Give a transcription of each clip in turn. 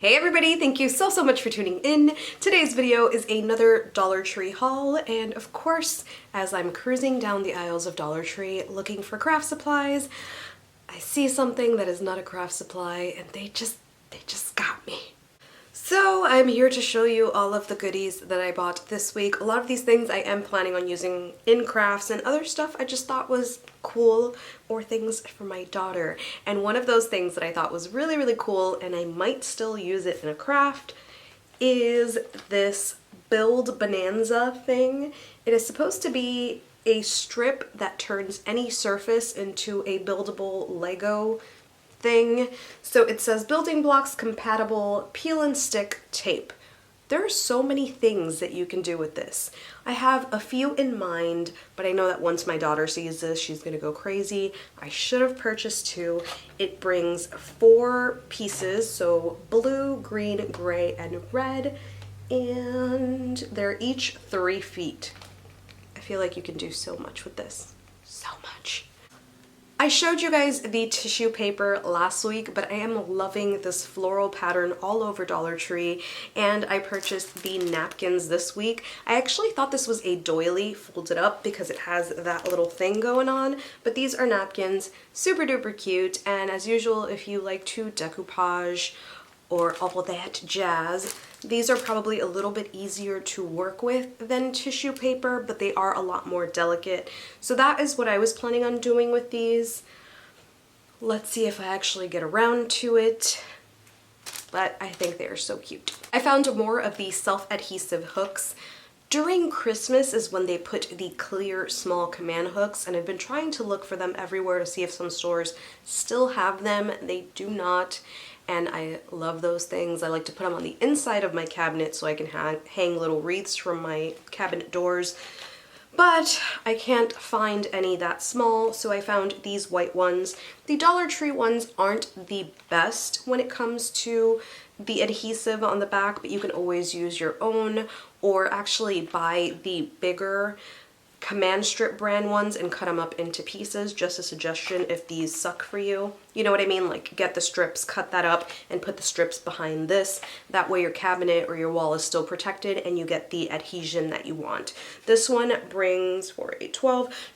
Hey everybody, thank you so much for tuning in. Today's video is another Dollar Tree haul, and of course, as I'm cruising down the aisles of Dollar Tree looking for craft supplies, I see something that is not a craft supply and they just got me. So I'm here to show you all of the goodies that I bought this week. A lot of these things I am planning on using in crafts, and other stuff I just thought was cool or things for my daughter. And one of those things that I thought was really cool, and I might still use it in a craft, is this Build Bonanza thing. It is supposed to be a strip that turns any surface into a buildable Lego thing. So it says building blocks compatible peel and stick tape. There are so many things that you can do with this. I have a few in mind, but I know that once my daughter sees this, she's gonna go crazy. I should have purchased two. It brings 4 pieces, so blue, green, gray, and red, and they're each 3 feet. I feel like you can do so much with this. So much. I showed you guys the tissue paper last week, but I am loving this floral pattern all over Dollar Tree, and I purchased the napkins this week. I actually thought this was a doily folded up because it has that little thing going on, but these are napkins, super duper cute, and as usual, if you like to decoupage or all that jazz, these are probably a little bit easier to work with than tissue paper, but they are a lot more delicate. So that is what I was planning on doing with these. Let's see if I actually get around to it, but I think they are so cute. I found more of the self-adhesive hooks. During Christmas is when they put the clear small command hooks, and I've been trying to look for them everywhere to see if some stores still have them. They do not. And I love those things. I like to put them on the inside of my cabinet so I can hang little wreaths from my cabinet doors. But I can't find any that small, so I found these white ones. The Dollar Tree ones aren't the best when it comes to the adhesive on the back, but you can always use your own or actually buy the bigger command strip brand ones and cut them up into pieces. Just a suggestion if these suck for you. You know what I mean? Like, get the strips, cut that up, and put the strips behind this. That way your cabinet or your wall is still protected and you get the adhesion that you want. This one brings 4, 8,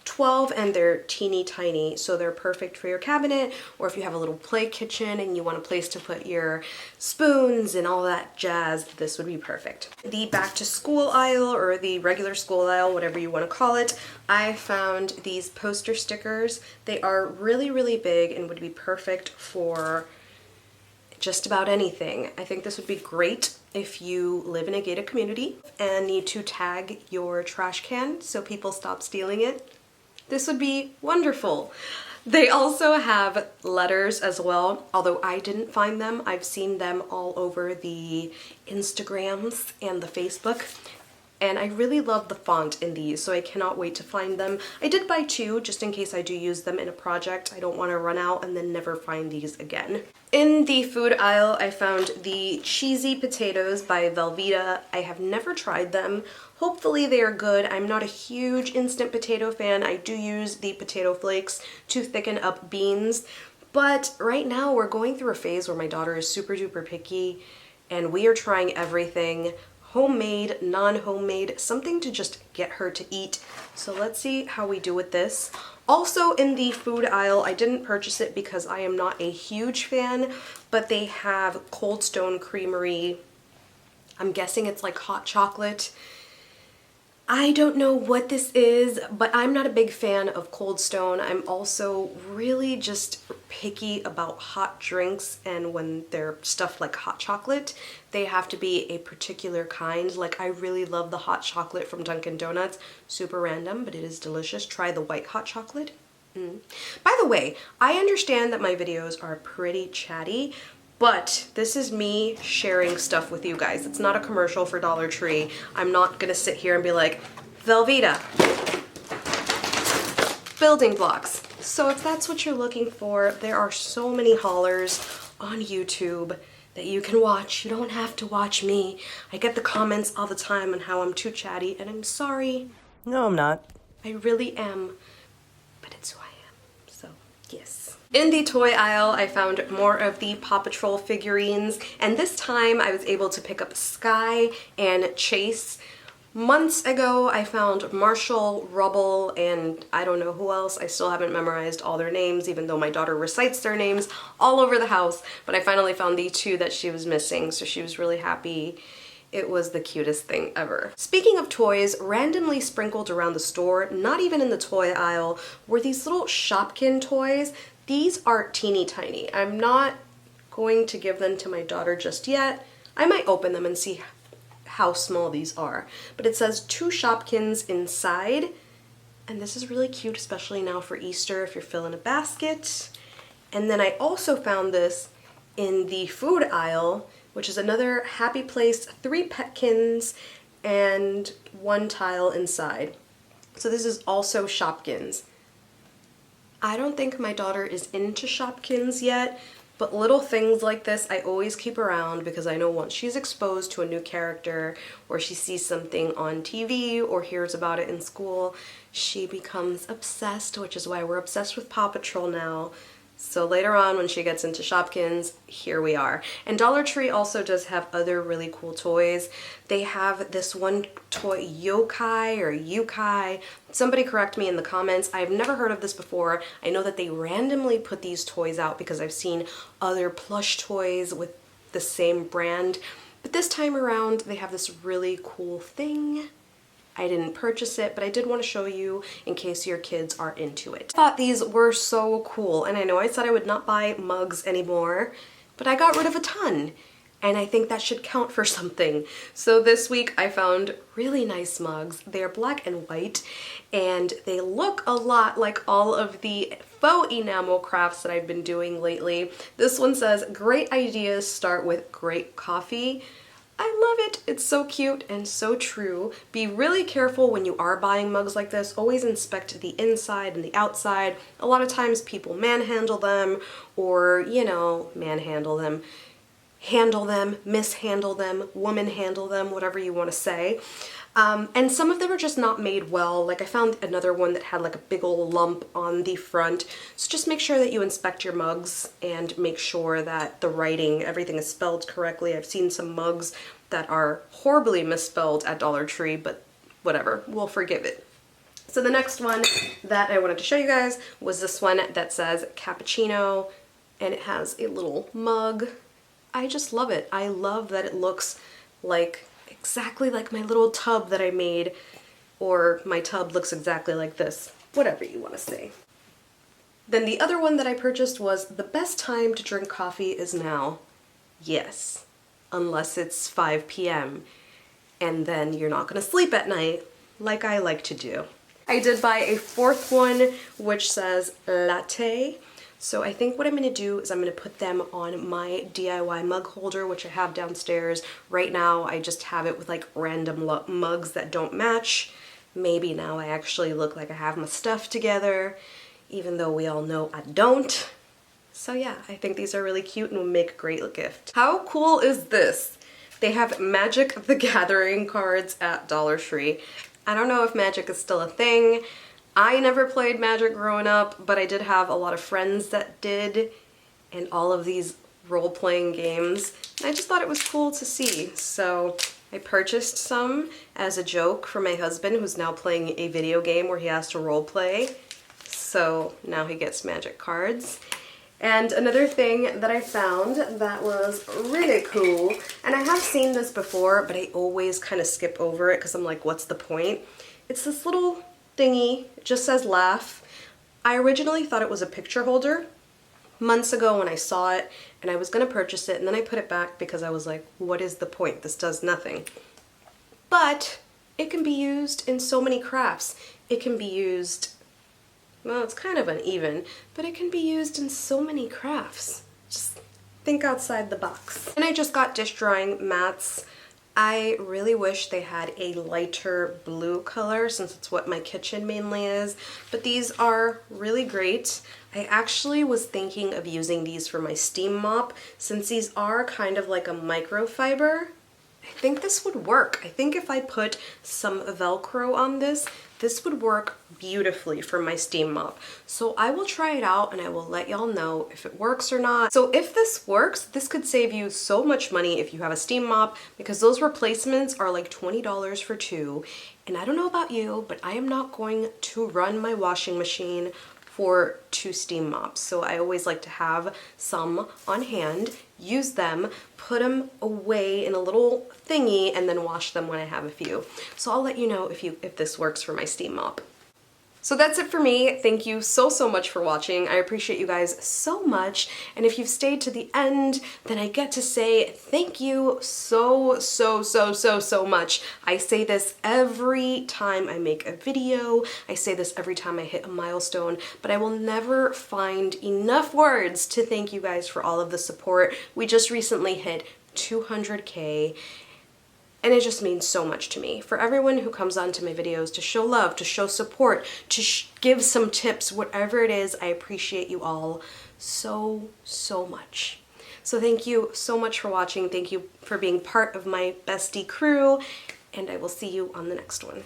12, and they're teeny tiny, so they're perfect for your cabinet, or if you have a little play kitchen and you want a place to put your spoons and all that jazz, this would be perfect. The back to school aisle, or the regular school aisle, whatever you want to call it, I found these poster stickers. They are really big and would be perfect for just about anything. I think this would be great if you live in a gated community and need to tag your trash can so people stop stealing it. This would be wonderful. They also have letters as well, although I didn't find them. I've seen them all over the Instagrams and the Facebook. And I really love the font in these, so I cannot wait to find them. I did buy 2 just in case I do use them in a project. I don't want to run out and then never find these again. In the food aisle, I found the cheesy potatoes by Velveeta. I have never tried them. Hopefully they are good. I'm not a huge instant potato fan. I do use the potato flakes to thicken up beans. But right now we're going through a phase where my daughter is super duper picky and we are trying everything. Homemade, non-homemade, something to just get her to eat. So let's see how we do with this. Also in the food aisle, I didn't purchase it because I am not a huge fan, but they have Cold Stone Creamery. I'm guessing it's like hot chocolate. I don't know what this is, but I'm not a big fan of Cold Stone. I'm also really just picky about hot drinks, and when they're stuff like hot chocolate, they have to be a particular kind. Like, I really love the hot chocolate from Dunkin' Donuts. Super random, but it is delicious. Try the white hot chocolate. By the way, I understand that my videos are pretty chatty, but this is me sharing stuff with you guys. It's not a commercial for Dollar Tree. I'm not gonna sit here and be like, Velveeta, building blocks. So if that's what you're looking for, there are so many haulers on YouTube that you can watch. You don't have to watch me. I get the comments all the time on how I'm too chatty, and I'm sorry. No, I'm not. I really am, but it's who I am, so yes. In the toy aisle, I found more of the Paw Patrol figurines, and this time I was able to pick up Sky and Chase. Months ago, I found Marshall, Rubble, and I don't know who else. I still haven't memorized all their names, even though my daughter recites their names all over the house, but I finally found the two that she was missing, so she was really happy. It was the cutest thing ever. Speaking of toys, randomly sprinkled around the store, not even in the toy aisle, were these little Shopkin toys. These are teeny tiny. I'm not going to give them to my daughter just yet. I might open them and see how small these are. But it says 2 Shopkins inside, and this is really cute, especially now for Easter if you're filling a basket. And then I also found this in the food aisle, which is another Happy Place 3 Petkins and 1 tile inside. So this is also Shopkins. I don't think my daughter is into Shopkins yet, but little things like this I always keep around because I know once she's exposed to a new character or she sees something on TV or hears about it in school, she becomes obsessed, which is why we're obsessed with Paw Patrol now. So later on when she gets into Shopkins, here we are. And Dollar Tree also does have other really cool toys. They have this one toy, Yokai or Yukai. Somebody correct me in the comments. I've never heard of this before. I know that they randomly put these toys out because I've seen other plush toys with the same brand. But this time around, they have this really cool thing. I didn't purchase it, but I did want to show you in case your kids are into it. I thought these were so cool, and I know I said I would not buy mugs anymore, but I got rid of a ton, and I think that should count for something. So this week I found really nice mugs. They're black and white, and they look a lot like all of the faux enamel crafts that I've been doing lately. This one says, "Great ideas start with great coffee." I love it. It's so cute and so true. Be really careful when you are buying mugs like this. Always inspect the inside and the outside. A lot of times people manhandle them or, you know, manhandle them, handle them, mishandle them, woman handle them, whatever you want to say. And some of them are just not made well. Like I found another one that had like a big old lump on the front. So just make sure that you inspect your mugs and make sure that the writing, everything is spelled correctly. I've seen some mugs that are horribly misspelled at Dollar Tree, but whatever, we'll forgive it. So the next one that I wanted to show you guys was this one that says cappuccino, and it has a little mug. I just love it. I love that it looks like exactly like my little tub that I made, or my tub looks exactly like this, whatever you want to say. Then the other one that I purchased was the best time to drink coffee is now. Yes, unless it's 5 p.m. and then you're not going to sleep at night like I like to do. I did buy a 4th one which says latte. So I think what I'm going to do is I'm going to put them on my DIY mug holder, which I have downstairs. Right now I just have it with like random mugs that don't match. Maybe now I actually look like I have my stuff together, even though we all know I don't. So yeah, I think these are really cute and will make a great gift. How cool is this? They have Magic the Gathering cards at Dollar Tree. I don't know if Magic is still a thing. I never played Magic growing up, but I did have a lot of friends that did, and all of these role-playing games. I just thought it was cool to see, so I purchased some as a joke for my husband, who's now playing a video game where he has to role-play. So now he gets Magic cards. And another thing that I found that was really cool, and I have seen this before, but I always kind of skip over it because I'm like, what's the point? It's this little thingy. It just says laugh. I originally thought it was a picture holder months ago when I saw it, and I was going to purchase it, and then I put it back because I was like, what is the point? This does nothing. But it can be used in so many crafts. It can be used, well, it's kind of uneven, but it can be used in so many crafts. Just think outside the box. And I just got dish drying mats. I really wish they had a lighter blue color since it's what my kitchen mainly is, but these are really great. I actually was thinking of using these for my steam mop since these are kind of like a microfiber. I think this would work. I think if I put some Velcro on this, this would work beautifully for my steam mop. So I will try it out and I will let y'all know if it works or not. So if this works, this could save you so much money if you have a steam mop, because those replacements are like $20 for two. And I don't know about you, but I am not going to run my washing machine for two steam mops. So I always like to have some on hand, use them, put them away in a little thingy, and then wash them when I have a few. So I'll let you know if this works for my steam mop. So that's it for me. Thank you so much for watching. I appreciate you guys so much. And if you've stayed to the end, then I get to say thank you so much. I say this every time I make a video. I say this every time I hit a milestone, but I will never find enough words to thank you guys for all of the support. We just recently hit 200K. And it just means so much to me. For everyone who comes onto my videos to show love, to show support, to give some tips, whatever it is, I appreciate you all so much. So thank you so much for watching. Thank you for being part of my bestie crew, and I will see you on the next one.